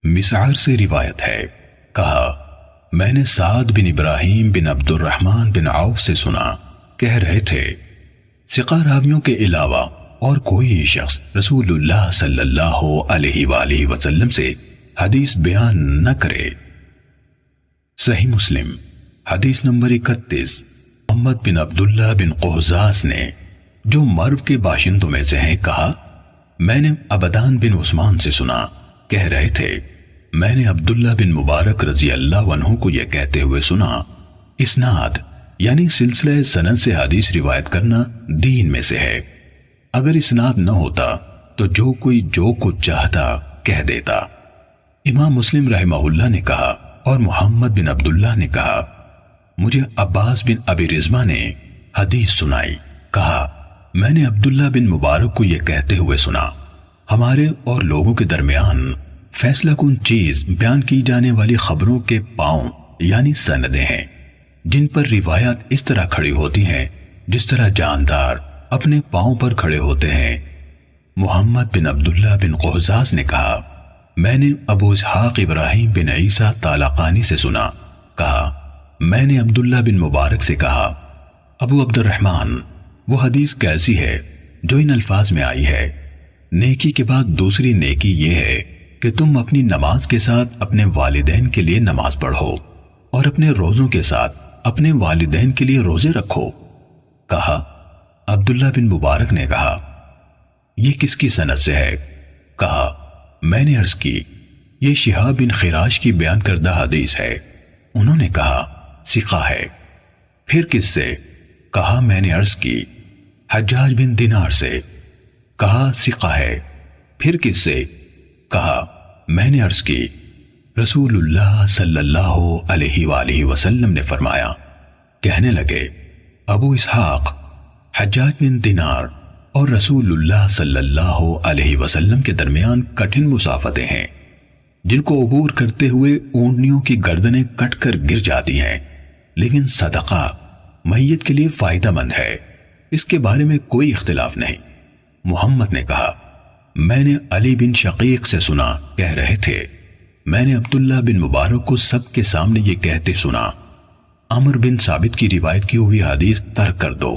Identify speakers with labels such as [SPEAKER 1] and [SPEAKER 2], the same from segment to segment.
[SPEAKER 1] مسعر سے روایت ہے، کہا میں نے سعد بن ابراہیم بن عبد الرحمن بن عوف سے سنا، کہہ رہے تھے ثقہ راویوں کے علاوہ اور کوئی شخص رسول اللہ صلی اللہ علیہ وآلہ وسلم سے حدیث بیان نہ کرے۔ صحیح مسلم حدیث نمبر 31۔ محمد بن عبداللہ بن قہزاز نے، جو مرو کے باشندوں میں سے ہیں، کہا میں نے عبدان بن عثمان سے سنا، کہہ رہے تھے میں نے عبداللہ بن مبارک رضی اللہ عنہ کو یہ کہتے ہوئے سنا، اسناد یعنی سلسلہ سند سے حدیث روایت کرنا دین میں سے ہے، اگر اسناد نہ ہوتا تو جو کوئی جو کچھ چاہتا کہہ دیتا۔ امام مسلم رحمہ اللہ نے کہا اور محمد بن عبداللہ نے کہا مجھے عباس بن ابی رزمہ نے حدیث سنائی، کہا میں نے عبداللہ بن مبارک کو یہ کہتے ہوئے سنا، ہمارے اور لوگوں کے درمیان فیصلہ کن چیز بیان کی جانے والی خبروں کے پاؤں یعنی سندیں ہیں، جن پر روایات اس طرح کھڑی ہوتی ہیں جس طرح جاندار اپنے پاؤں پر کھڑے ہوتے ہیں۔ محمد بن عبداللہ بن قہزاز نے کہا میں نے ابو اسحاق ابراہیم بن عیسیٰ طالقانی سے سنا، کہا میں نے عبداللہ بن مبارک سے کہا ابو عبد الرحمن وہ حدیث کیسی ہے جو ان الفاظ میں آئی ہے، نیکی کے بعد دوسری نیکی یہ ہے کہ تم اپنی نماز کے ساتھ اپنے والدین کے لیے نماز پڑھو اور اپنے روزوں کے ساتھ اپنے والدین کے لیے روزے رکھو۔ کہا عبداللہ بن مبارک نے کہا یہ کس کی سند سے ہے؟ کہا میں نے عرض کی یہ شہاب بن خراش کی بیان کردہ حدیث ہے۔ انہوں نے کہا ثقہ ہے۔ پھر کس سے؟ کہا میں نے عرض کی حجاج بن دینار سے۔ کہا ثقہ ہے۔ پھر کس سے؟ کہا میں نے عرض کی رسول اللہ صلی اللہ علیہ وآلہ وسلم نے فرمایا۔ کہنے لگے ابو اسحاق، حجاج بن دینار اور رسول اللہ صلی اللہ علیہ وسلم کے درمیان کٹھن مسافتیں ہیں جن کو عبور کرتے ہوئے اونٹنیوں کی گردنیں کٹ کر گر جاتی ہیں، لیکن صدقہ میت کے لیے فائدہ مند ہے، اس کے بارے میں کوئی اختلاف نہیں۔ محمد نے کہا میں نے علی بن شقیق سے سنا، کہہ رہے تھے میں نے عبداللہ بن مبارک کو سب کے سامنے یہ کہتے سنا عمر بن ثابت کی روایت کی ہوئی حدیث ترک کر دو،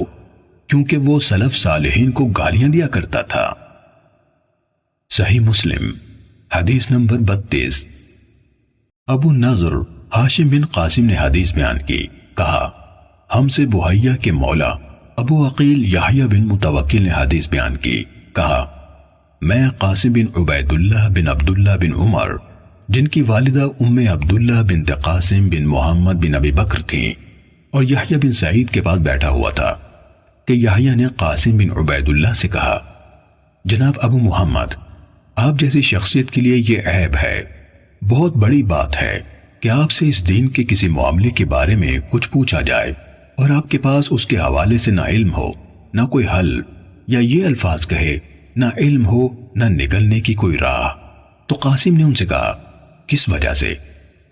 [SPEAKER 1] کیونکہ وہ سلف صالحین کو گالیاں دیا کرتا تھا۔ صحیح مسلم حدیث نمبر 32۔ ابو نضر ہاشم بن قاسم نے حدیث بیان کی، کہا ہم سے بحیہ کے مولا ابو عقیل یحییٰ بن متوکل نے حدیث بیان کی، کہا میں قاسم بن عبید اللہ بن عبداللہ بن عمر جن کی والدہ ام عبداللہ بنت قاسم بن محمد بن ابی بکر تھیں اور یحییٰ بن سعید کے پاس بیٹھا ہوا تھا کہ یحییٰ نے قاسم بن عبید اللہ سے کہا جناب ابو محمد، آپ جیسی شخصیت کے لیے یہ عیب ہے، بہت بڑی بات ہے کہ آپ سے اس دین کے کسی معاملے کے بارے میں کچھ پوچھا جائے اور آپ کے پاس اس کے حوالے سے نہ علم ہو نہ کوئی حل، یا یہ الفاظ کہے نہ علم ہو نہ نکلنے کی کوئی راہ۔ تو قاسم نے ان سے کہا کس وجہ سے؟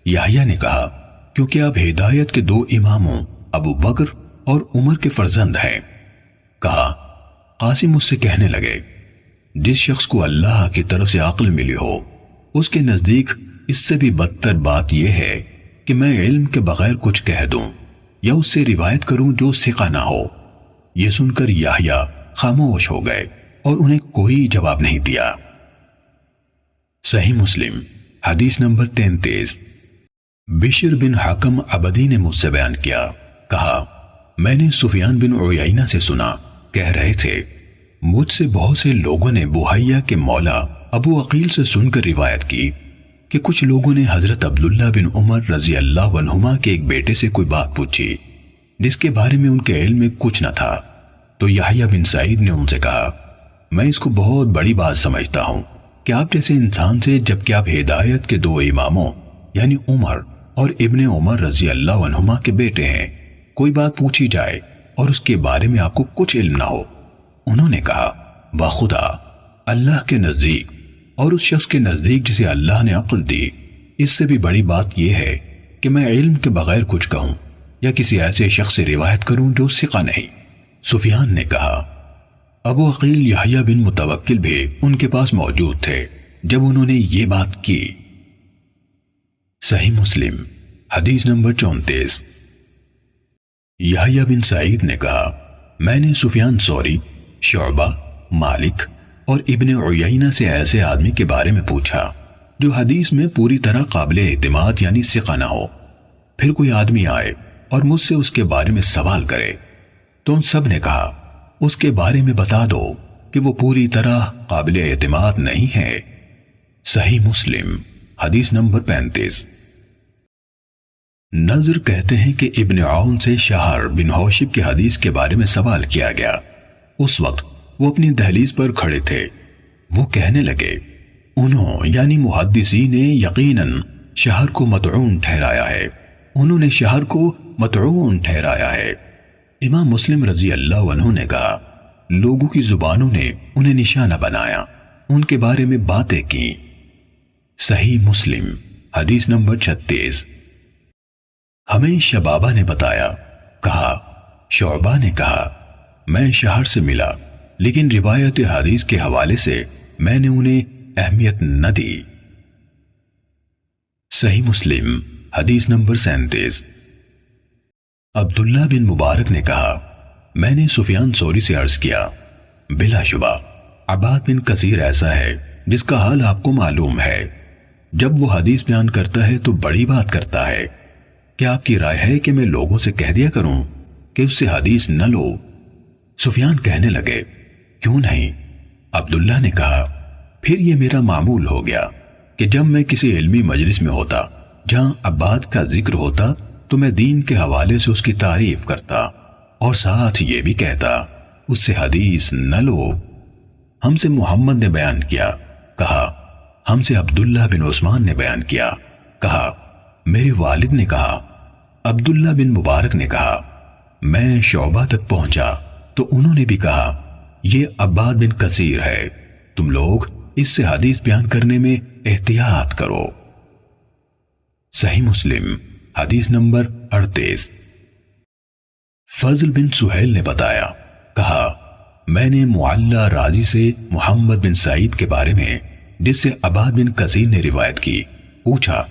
[SPEAKER 1] یحییٰ نے کہا کیونکہ آپ ہدایت کے دو اماموں ابو بکر اور عمر کے فرزند ہیں۔ کہا قاسم اس سے کہنے لگے جس شخص کو اللہ کی طرف سے عقل ملی ہو اس کے نزدیک اس سے بھی بدتر بات یہ ہے کہ میں علم کے بغیر کچھ کہہ دوں یا اس سے روایت کروں جو ثقہ نہ ہو۔ یہ سن کر یحییٰ خاموش ہو گئے اور انہیں کوئی جواب نہیں دیا۔ صحیح مسلم حدیث نمبر 33۔ بشر بن حکم عبدی نے مجھ سے بیان کیا، کہا میں نے سفیان بن عیینہ سے سنا، کہہ رہے تھے مجھ سے بہت سے لوگوں نے بحیہ کے مولا ابو عقیل سے سن کر روایت کی کہ کچھ لوگوں نے حضرت عبداللہ بن عمر رضی اللہ عنہما کے ایک بیٹے سے کوئی بات پوچھی جس کے بارے میں ان کے علم میں کچھ نہ تھا، تو یحییٰ بن سعید نے ان سے کہا میں اس کو بہت بڑی بات سمجھتا ہوں کہ آپ جیسے انسان سے جبکہ آپ ہدایت کے دو اماموں یعنی عمر اور ابن عمر رضی اللہ عنہما کے بیٹے ہیں، کوئی بات پوچھی جائے اور اس کے بارے میں آپ کو کچھ علم نہ ہو۔ انہوں نے کہا بخدا اللہ کے نزدیک اور اس شخص کے نزدیک جسے اللہ نے عقل دی، اس سے بھی بڑی بات یہ ہے کہ میں علم کے بغیر کچھ کہوں یا کسی ایسے شخص سے روایت کروں جو ثقہ نہیں۔ سفیان نے کہا ابو عقیل یحییٰ بن متوکل بھی ان کے پاس موجود تھے جب انہوں نے یہ بات کی۔ صحیح مسلم حدیث نمبر 34۔ یحییٰ بن سعید نے کہا میں نے سفیان ثوری، شعبہ، مالک اور ابن عیینہ سے ایسے آدمی کے بارے میں پوچھا جو حدیث میں پوری طرح قابل اعتماد یعنی ثقہ نہ ہو۔ پھر کوئی آدمی آئے اور مجھ سے اس کے بارے میں سوال کرے تو ان سب نے کہا اس کے بارے میں بتا دو کہ وہ پوری طرح قابل اعتماد نہیں ہے۔ صحیح مسلم حدیث نمبر 35۔ نضر کہتے ہیں کہ ابن عون سے شہر بن حوشب کی حدیث کے بارے میں سوال کیا گیا۔ اس وقت وہ اپنی دہلیز پر کھڑے تھے۔ وہ کہنے لگے انہوں یعنی محدثین نے یقیناً شہر کو مطعون ٹھہرایا ہے، انہوں نے شہر کو مطعون ٹھہرایا ہے۔ امام مسلم رضی اللہ عنہ نے کہا لوگوں کی زبانوں نے انہیں نشانہ بنایا، ان کے بارے میں باتیں کی۔ صحیح مسلم حدیث نمبر 36۔ ہمیں شبابہ نے بتایا، کہا شعبہ نے کہا میں شہر سے ملا لیکن روایت حدیث کے حوالے سے میں نے انہیں اہمیت نہ دی۔ صحیح مسلم حدیث نمبر 37۔ عبداللہ بن مبارک نے کہا میں نے سفیان ثوری سے عرض کیا بلا شبہ عباد بن کثیر ایسا ہے جس کا حال آپ کو معلوم ہے، جب وہ حدیث بیان کرتا ہے تو بڑی بات کرتا ہے، کیا آپ کی رائے ہے کہ میں لوگوں سے کہہ دیا کروں کہ اس سے حدیث نہ لو؟ سفیان کہنے لگے کیوں نہیں؟ عبداللہ نے کہا پھر یہ میرا معمول ہو گیا کہ جب میں کسی علمی مجلس میں ہوتا جہاں عباد کا ذکر ہوتا تو میں دین کے حوالے سے اس کی تعریف کرتا اور ساتھ یہ بھی کہتا اس سے حدیث نہ لو۔ ہم سے محمد نے بیان کیا، کہا ہم سے عبداللہ بن عثمان نے بیان کیا، کہا میرے والد نے کہا۔ عبداللہ بن مبارک نے کہا میں شعبہ تک پہنچا تو انہوں نے بھی کہا یہ عباد بن کثیر ہے، تم لوگ اس سے حدیث بیان کرنے میں احتیاط کرو۔ صحیح مسلم حدیث نمبر 38۔ فضل بن سہیل نے بتایا، کہا میں نے معلّہ راضی سے محمد بن سعید کے بارے میں جس سے عباد بن کثیر نے روایت کی پوچھا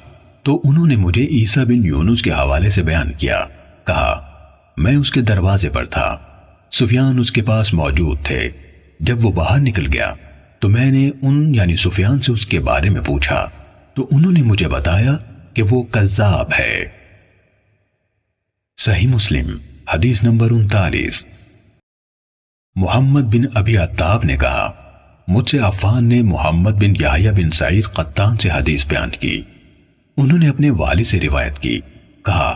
[SPEAKER 1] تو انہوں نے مجھے عیسیٰ بن یونس کے حوالے سے بیان کیا، کہا میں اس کے دروازے پر تھا، سفیان اس کے پاس موجود تھے، جب وہ باہر نکل گیا تو میں نے ان یعنی سفیان سے اس کے بارے میں پوچھا تو انہوں نے مجھے بتایا کہ وہ کذاب ہے۔ صحیح مسلم حدیث نمبر 39۔ محمد بن ابی عتاب نے کہا مجھ سے عفان نے محمد بن یحییٰ بن سعید قطان سے حدیث بیان کی، انہوں نے اپنے والد سے روایت کی، کہا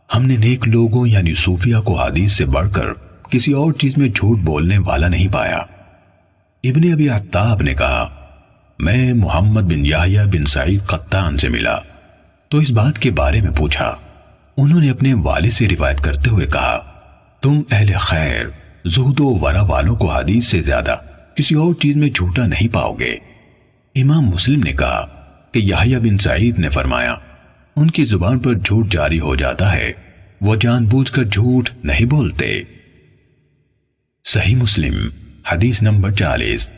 [SPEAKER 1] ہم نے نیک لوگوں یعنی صوفیہ کو حدیث سے بڑھ کر کسی اور چیز میں جھوٹ بولنے والا نہیں پایا۔ ابن ابی عتاب نے کہا میں محمد بن یحییٰ بن سعید قطان سے ملا تو اس بات کے بارے میں پوچھا، انہوں نے اپنے والد سے روایت کرتے ہوئے کہا تم اہل خیر زہد و ورع والوں کو حدیث سے زیادہ کسی اور چیز میں جھوٹا نہیں پاؤ گے۔ امام مسلم نے کہا کہ یحییٰ بن سعید نے فرمایا ان کی زبان پر جھوٹ جاری ہو جاتا ہے، وہ جان بوجھ کر جھوٹ نہیں بولتے۔ صحیح مسلم حدیث نمبر 40۔